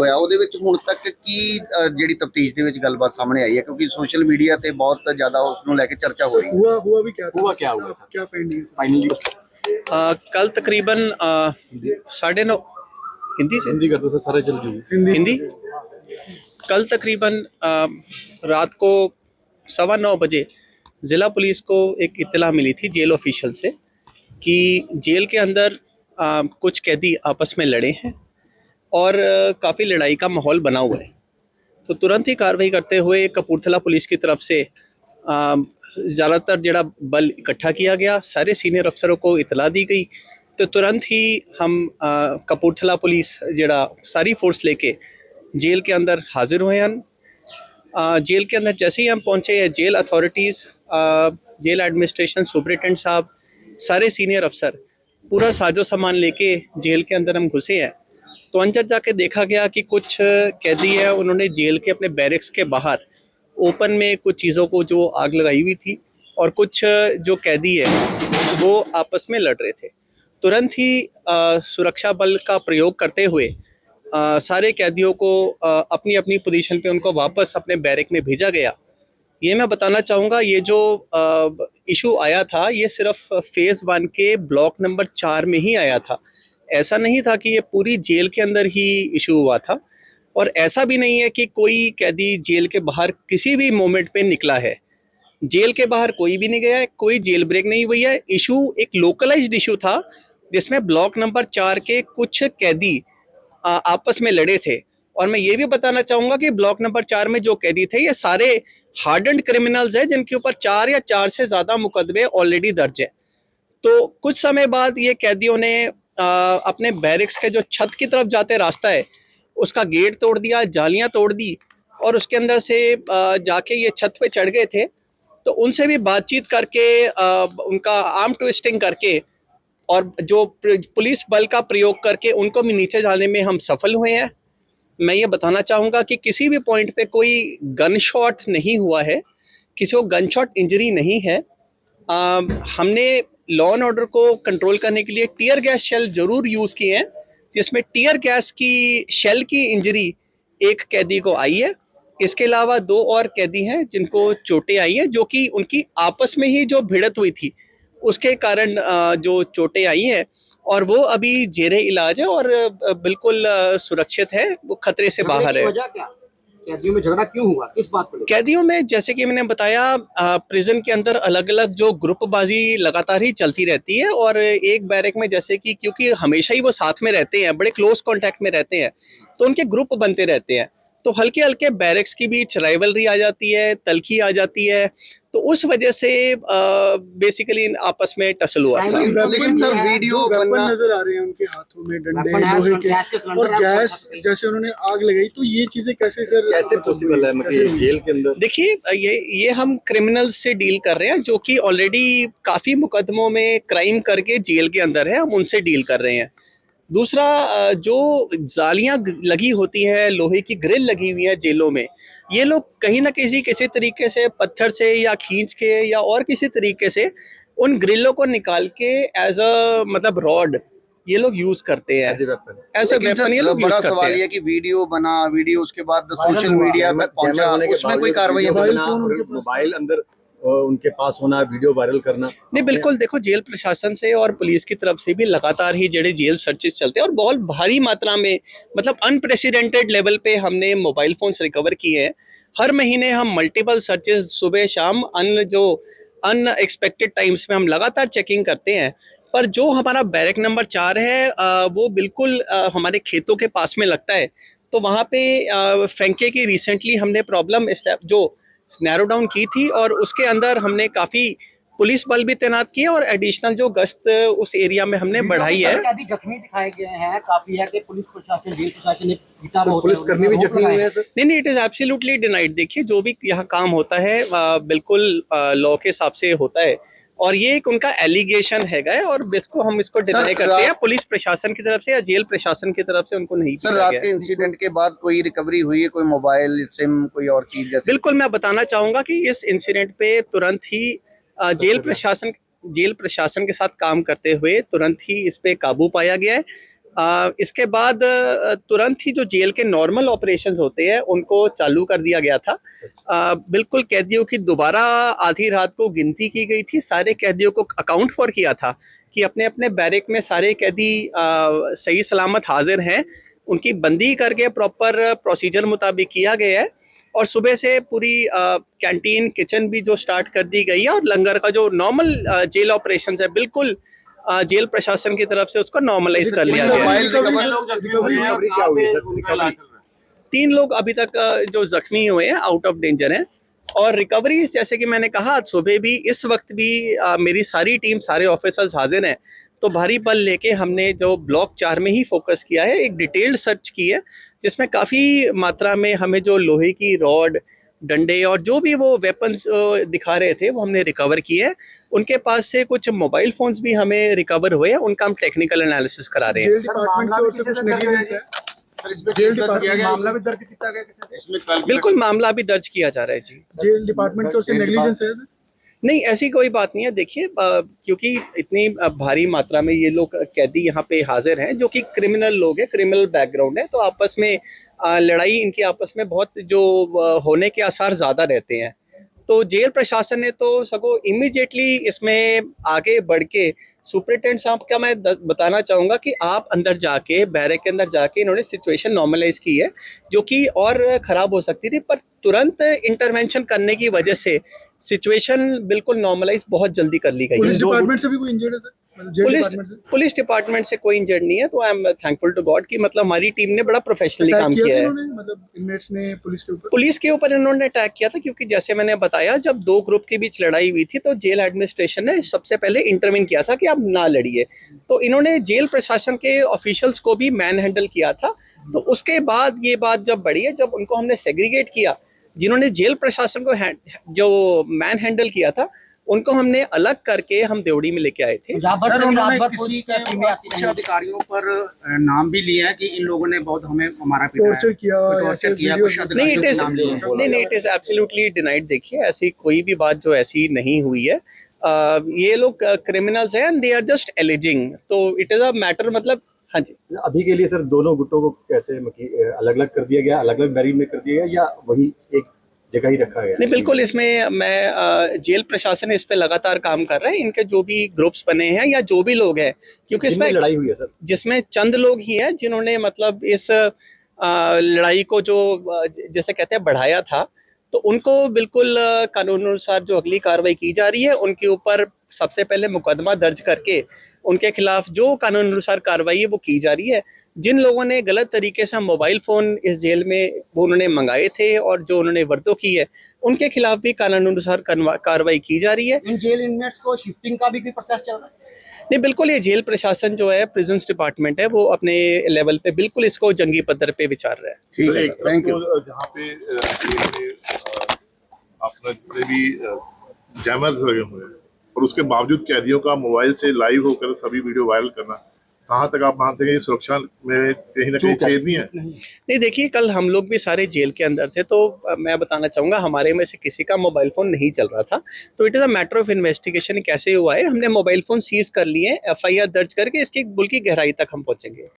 ਹੋਇਆ ਉਹਦੇ ਵਿੱਚ ਹੁਣ ਤੱਕ ਕੀ ਜਿਹੜੀ ਤਫਤੀਸ਼ ਦੇ ਵਿੱਚ ਗੱਲਬਾਤ ਸਾਹਮਣੇ ਆਈ ਹੈ, क्योंकि सोशल मीडिया ਤੇ ਬਹੁਤ ਜ਼ਿਆਦਾ ਉਸ ਨੂੰ ਲੈ ਕੇ ਚਰਚਾ ਹੋ ਰਹੀ है। हुआ भी क्या था? हुआ क्या हुआ? क्या फाइंडिंग? फाइनली कल तकरीबन 9:30 हिंदी करते सर, सारे जल्दी हिंदी कल तकरीबन रात को 9:15 बजे ज़िला पुलिस को एक इत्तला मिली थी जेल ऑफिशियल से कि जेल के अंदर कुछ कैदी आपस में लड़े हैं और काफ़ी लड़ाई का माहौल बना हुआ है। तो तुरंत ही कार्रवाई करते हुए कपूरथला पुलिस की तरफ से ज़्यादातर जड़ा बल इकट्ठा किया गया, सारे सीनियर अफसरों को इतला दी गई। तो तुरंत ही हम कपूरथला पुलिस जड़ा सारी फोर्स लेके जेल के अंदर हाजिर हुए हैं। जेल के अंदर जैसे ही हम पहुँचे, jail authorities, jail administration, superintendent साहब, सारे सीनियर अफसर पूरा साजो सामान लेके जेल के अंदर हम घुसे हैं। तो अंदर जाके देखा गया कि कुछ कैदी है, उन्होंने जेल के अपने बैरिक्स के बाहर ओपन में कुछ चीज़ों को जो आग लगाई हुई थी और कुछ जो कैदी है वो आपस में लड़ रहे थे। तुरंत ही सुरक्षा बल का प्रयोग करते हुए सारे कैदियों को अपनी अपनी पोजीशन पे उनको वापस अपने बैरक में भेजा गया। ये मैं बताना चाहूँगा, ये जो इशू आया था ये सिर्फ फेज़ 1 के ब्लॉक नंबर 4 में ही आया था। ऐसा नहीं था कि ये पूरी जेल के अंदर ही इशू हुआ था, और ऐसा भी नहीं है कि कोई कैदी जेल के बाहर किसी भी मोमेंट पे निकला है। जेल के बाहर कोई भी नहीं गया है, कोई जेल ब्रेक नहीं हुई है। इशू एक लोकलाइज्ड इशू था जिसमें ब्लॉक नंबर 4 के कुछ कैदी आपस में लड़े थे। और मैं ये भी बताना चाहूँगा कि ब्लॉक नंबर 4 में जो कैदी थे ये सारे हार्डन्ड क्रिमिनल्स हैं जिनके ऊपर 4 या 4 से ज़्यादा मुकदमे ऑलरेडी दर्ज है। तो कुछ समय बाद ये कैदियों ने अपने बैरिक्स के जो छत की तरफ जाते रास्ता है उसका गेट तोड़ दिया, जालियां तोड़ दी, और उसके अंदर से जाके ये छत पे चढ़ गए थे। तो उनसे भी बातचीत करके उनका आर्म ट्विस्टिंग करके और जो पुलिस बल का प्रयोग करके उनको भी नीचे जाने में हम सफल हुए हैं। मैं ये बताना चाहूँगा कि किसी भी पॉइंट पे कोई गन शॉट नहीं हुआ है, किसी को गन शॉट इंजरी नहीं है। हमने लॉ एंड ऑर्डर को कंट्रोल करने के लिए टीयर गैस शेल ज़रूर यूज़ किए हैं, जिसमें टीयर गैस की शेल की इंजरी एक कैदी को आई है। इसके अलावा 2 और कैदी हैं जिनको चोटें आई हैं, जो कि उनकी आपस में ही जो भिड़त हुई थी उसके कारण जो चोटें आई हैं, और वो अभी जेरे इलाज है और बिल्कुल सुरक्षित है, वो खतरे से बाहर है। वजह क्या? कैदियों में झगड़ा क्यों हुआ, किस बात पर? कैदियों में जैसे कि मैंने बताया, प्रिजन के अंदर अलग अलग जो ग्रुपबाजी लगातार ही चलती रहती है, और एक बैरक में जैसे कि क्योंकि हमेशा ही वो साथ में रहते हैं, बड़े क्लोज कांटेक्ट में रहते हैं, तो उनके ग्रुप बनते रहते हैं। तो हल्के हल्के बैरक्स की बीच राइवलरी आ जाती है, तलखी आ जाती है, तो उस वजह से बेसिकली आपस में टसल हुआ था। लेकिन सर वीडियो बनना नजर आ रहे हैं उनके हाथों में, डंडे लोहे के और गैस जैसे उन्होंने आग लगाई, तो ये चीजें कैसे सर कैसे पॉसिबल है? मतलब जेल के अंदर देखिए, ये हम क्रिमिनल्स से डील कर रहे हैं जो कि ऑलरेडी काफ़ी मुकदमों में क्राइम करके जेल के अंदर है, हम उनसे डील कर रहे हैं। दूसरा, जो जालियां लगी होती हैं, लोहे की ग्रिल लगी हुई है जेलों में, ये लोग कहीं ना किसी तरीके से पत्थर से या खींच के या और किसी तरीके से उन ग्रिलों को निकाल के एज अ मतलब रॉड ये लोग यूज करते हैं, एज अ वेपन ये लोग यूज बड़ा करते सवाल हैं। ये कि वीडियो बना, वीडियो उसके बाद सोशल मीडिया तक पहुंचा, उसमें कोई कार्रवाई मोबाइल अंदर उनके पास होना, वीडियो वायरल करना। नहीं, बिल्कुल, देखो जेल प्रशासन से और पुलिस की तरफ से भी लगातार ही जेडे जेल सर्चेस चलते हैं, और बहुत भारी मात्रा में मतलब अनप्रेसिडेंटेड लेवल पे हमने मोबाइल फोन्स रिकवर किए हैं। हर महीने हम मल्टीपल सर्चेस सुबह शाम अनएक्सपेक्टेड टाइम्स में हम लगातार चेकिंग करते हैं। पर जो हमारा बैरक नंबर 4 है वो बिल्कुल हमारे खेतों के पास में लगता है, तो वहाँ पे फेंके की रिसेंटली हमने प्रॉब्लम जो नैरो डाउन की थी, और उसके अंदर हमने काफ़ी पुलिस बल भी तैनात किए और एडिशनल जो गश्त उस एरिया में हमने बढ़ाई है। कैदी जख्मी दिखाए गए हैं, काफी है कि पुलिस प्रशासन, जेल प्रशासन ने पिटा बहुत पुलिस कर्मी भी जख्मी हुए हैं सर? नहीं, इट इज़ एब्सोल्युटली डिनाइड। देखिए, जो भी यहाँ काम होता है बिल्कुल लॉ के हिसाब से होता है, और ये एक उनका एलिगेशन हैगा, और हम इसको डिनाई करते हैं पुलिस प्रशासन की तरफ से या जेल प्रशासन की तरफ से उनको नहीं। सर, रात के इंसिडेंट के बाद कोई रिकवरी हुई है, कोई मोबाइल, सिम, कोई और चीज जैसे? बिल्कुल, मैं बताना चाहूंगा कि इस इंसिडेंट पे तुरंत ही जेल प्रशासन के साथ काम करते हुए तुरंत ही इस पे काबू पाया गया है। इसके बाद तुरंत ही जो जेल के नॉर्मल ऑपरेशंस होते हैं उनको चालू कर दिया गया था। बिल्कुल कैदियों की दोबारा आधी रात को गिनती की गई थी, सारे कैदियों को अकाउंट फॉर किया था कि अपने अपने बैरक में सारे कैदी सही सलामत हाजिर हैं, उनकी बंदी करके प्रॉपर प्रोसीजर मुताबिक किया गया है। और सुबह से पूरी कैंटीन किचन भी जो स्टार्ट कर दी गई है और लंगर का जो नॉर्मल जेल ऑपरेशंस है बिल्कुल जेल प्रशासन की तरफ से उसको नॉर्मलाइज कर लिया गया है। मोबाइल रिकवरी 3 लोग अभी तक जो जख्मी हुए हैं आउट ऑफ डेंजर हैं। और रिकवरीज जैसे कि मैंने कहा आज सुबह भी इस वक्त भी मेरी सारी टीम सारे ऑफिसर्स हाजिर हैं। तो भारी बल लेके हमने जो ब्लॉक 4 में ही फोकस किया है, एक डिटेल्ड सर्च की है जिसमें काफ़ी मात्रा में हमें जो लोहे की रॉड डंडे और जो भी वो वेपन्स दिखा रहे थे वो हमने रिकवर किए हैं। उनके पास से कुछ मोबाइल फोन्स भी हमें रिकवर हुए हैं, उनका हम टेक्निकल एनालिसिस करा रहे हैं। जेल डिपार्टमेंट की ओर से कुछ नेगलिजेंस है? जेल डिपार्टमेंट मामला भी दर्ज किया गया? बिल्कुल मामला भी दर्ज किया जा रहा है जी। जेल डिपार्टमेंट की ओर से नेगलिजेंस है? नहीं ऐसी कोई बात नहीं है। देखिए क्योंकि इतनी भारी मात्रा में ये लोग कैदी यहाँ पे हाजिर हैं जो कि क्रिमिनल लोग हैं, क्रिमिनल बैकग्राउंड है, तो आपस में लड़ाई इनकी आपस में बहुत जो होने के आसार ज़्यादा रहते हैं। तो जेल प्रशासन ने तो सगों इमीडिएटली इसमें आगे बढ़ के सुपरिटेंडेंट साहब का मैं बताना चाहूँगा कि आप अंदर जाके बैरक के अंदर जाके इन्होंने सिचुएशन नॉर्मलाइज की है जो कि और ख़राब हो सकती थी, पर तुरंत इंटरवेंशन करने की वजह से सिचुएशन बिल्कुल नॉर्मलाइज बहुत जल्दी कर ली गई पुलिस है। डिपार्टमेंट से भी कोई इंजर्ड है सर? जेल डिपार्टमेंट से? पुलिस डिपार्टमेंट से कोई इंजर्ड नहीं है, तो I am thankful to God कि मतलब हमारी टीम ने बड़ा प्रोफेशनली काम किया है। मतलब इनमेट्स ने पुलिस के ऊपर इन्होंने अटैक किया था क्योंकि जैसे मैंने बताया जब 2 ग्रुप के बीच लड़ाई हुई थी तो जेल एडमिनिस्ट्रेशन ने सबसे पहले इंटरवीन किया था कि आप ना लड़िए, तो इन्होंने जेल प्रशासन के ऑफिशियल्स को भी मैन हैंडल किया था। तो उसके बाद ये बात जब बढ़ी है, जब उनको हमने सेग्रीगेट किया, जिन्होंने जेल प्रशासन को जो मैन हैंडल किया था उनको हमने अलग करके हम देवड़ी में लेके आए थे। सर उन्होंने किसी के अधिकारियों पर नाम भी लिया है कि इन लोगों ने बहुत हमारा टॉर्चर किया, टॉर्चर किया, कुछ नहीं इट इज एब्सोल्युटली डिनाइड। देखिए ऐसी कोई भी बात जो ऐसी नहीं हुई है। ये लोग क्रिमिनल्स हैं and they are just alleging, तो इट इज अ मैटर मतलब। हाँ जी, अभी के लिए सर दोनों गुटों को कैसे अलग अलग कर दिया गया, अलग अलग बैरियर में कर दिया गया या वही एक जगह ही रखा गया? नहीं बिल्कुल, इसमें मैं जेल प्रशासन इस पे लगातार काम कर रहे हैं। इनके जो भी ग्रुप्स बने हैं या जो भी लोग हैं, क्योंकि इसमें लड़ाई हुई है सर, जिसमें चंद लोग ही हैं जिन्होंने मतलब इस लड़ाई को जो जैसे कहते हैं बढ़ाया था, तो उनको बिल्कुल कानून अनुसार जो अगली कार्रवाई की जा रही है उनके ऊपर सबसे पहले मुकदमा दर्ज करके उनके खिलाफ जो कानून अनुसार कार्रवाई है वो की जा रही है। जिन लोगों ने गलत तरीके से मोबाइल फ़ोन इस जेल में वो उन्होंने मंगाए थे और जो उन्होंने वर्दो की है उनके खिलाफ भी कानून अनुसार कार्रवाई की जा रही है। इन जेल इनमेट्स को शिफ्टिंग का भी कोई प्रोसेस चल रहा है? नहीं बिल्कुल, ये जेल प्रशासन जो है प्रिजन्स डिपार्टमेंट है वो अपने लेवल पे बिल्कुल इसको जंगी पद्धर पे विचार रहा है। ठीक है, थैंक यू। जहाँ पे अपना जितने भी जैमर्स लगे हुए हैं और उसके बावजूद कैदियों का मोबाइल से लाइव होकर सभी वीडियो वायरल करना, कहाँ तक आप मानते हैं ये सुरक्षा में कहीं ना कहीं छेद नहीं है? नहीं देखिए, कल हम लोग भी सारे जेल के अंदर थे, तो मैं बताना चाहूँगा हमारे में से किसी का मोबाइल फ़ोन नहीं चल रहा था। तो it is a matter of investigation कैसे हुआ है। हमने मोबाइल फ़ोन सीज कर लिए, FIR दर्ज करके इसकी बुल की गहराई तक हम पहुँचेंगे।